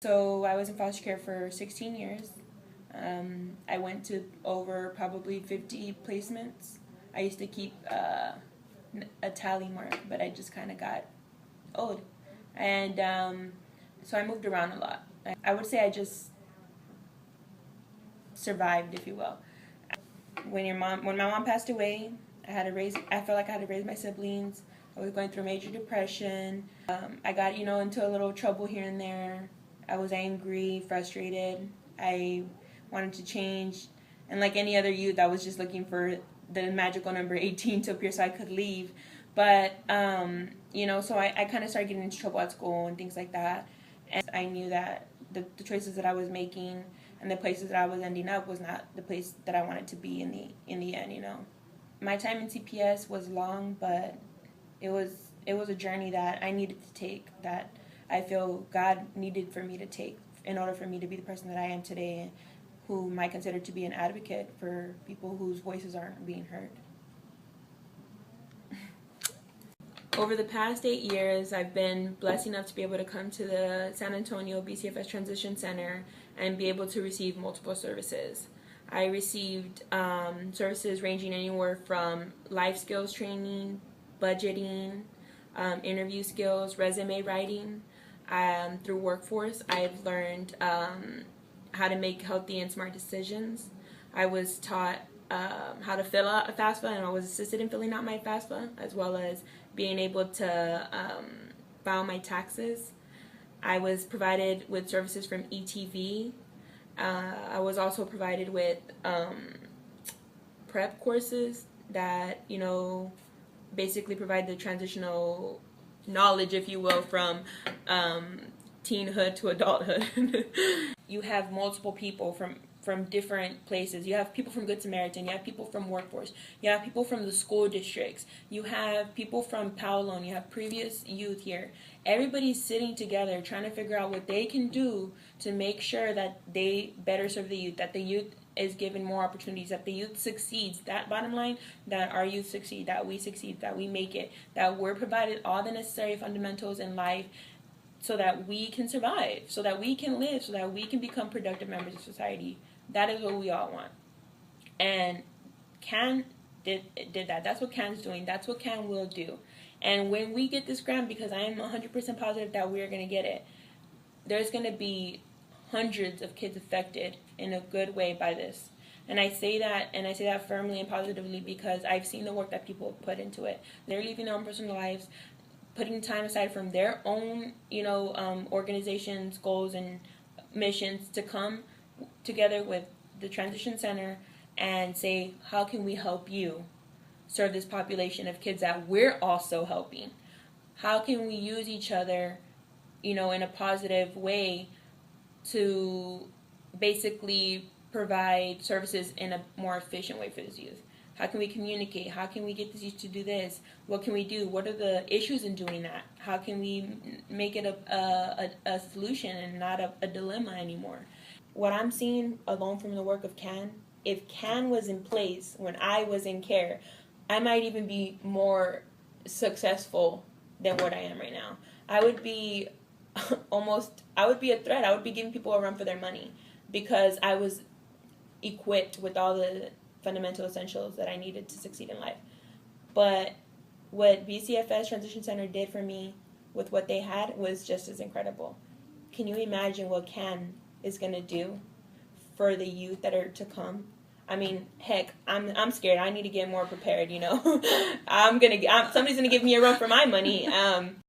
So I was in foster care for 16 years. I went to over probably 50 placements. I used to keep a tally mark, but I just kind of got old. And so I moved around a lot. I would say I just survived, if you will. When my mom passed away, I felt like I had to raise my siblings. I was going through major depression. I got, into a little trouble here and there. I was angry, frustrated. I wanted to change. And like any other youth, I was just looking for the magical number 18 to appear so I could leave. But, so I kind of started getting into trouble at school and things like that. And I knew that the choices that I was making and the places that I was ending up was not the place that I wanted to be in the end, My time in CPS was long, but it was a journey that I needed to take, that I feel God needed for me to take in order for me to be the person that I am today, whom I consider to be an advocate for people whose voices aren't being heard. Over the past 8 years, I've been blessed enough to be able to come to the San Antonio BCFS Transition Center and be able to receive multiple services. I received services ranging anywhere from life skills training, budgeting, interview skills, resume writing. Through workforce, I've learned how to make healthy and smart decisions. I was taught how to fill out a FAFSA, and I was assisted in filling out my FAFSA, as well as being able to file my taxes. I was provided with services from ETV. I was also provided with prep courses that, basically provide the transitional knowledge, if you will, from teenhood to adulthood. You have multiple people from different places. You have people from Good Samaritan, you have people from workforce, you have people from the school districts, you have people from Paolone, you have previous youth here. Everybody's sitting together trying to figure out what they can do to make sure that they better serve the youth, that the youth is given more opportunities, that the youth succeeds. That bottom line, that our youth succeed, that we make it, that we're provided all the necessary fundamentals in life so that we can survive, so that we can live, so that we can become productive members of society. That is what we all want. And CAAN did that. That's what CAAN's doing. That's what CAAN will do. And when we get this grant, because I am 100% positive that we're going to get it, there's going to be hundreds of kids affected in a good way by this. And I say that firmly and positively because I've seen the work that people put into it. They're leaving their own personal lives, putting time aside from their own, organizations, goals, and missions to come together with the Transition Center and say, how can we help you serve this population of kids that we're also helping? How can we use each other, in a positive way to basically provide services in a more efficient way for this youth? How can we communicate? How can we get this youth to do this? What can we do? What are the issues in doing that? How can we make it a solution and not a dilemma anymore? What I'm seeing alone from the work of CAAN, if CAAN was in place when I was in care, I might even be more successful than what I am right now. I would be a threat. I would be giving people a run for their money because I was equipped with all the fundamental essentials that I needed to succeed in life. But what BCFS Transition Center did for me with what they had was just as incredible. Can you imagine what CAAN is going to do for the youth that are to come? I mean, heck, I'm scared. I need to get more prepared, somebody's going to give me a run for my money.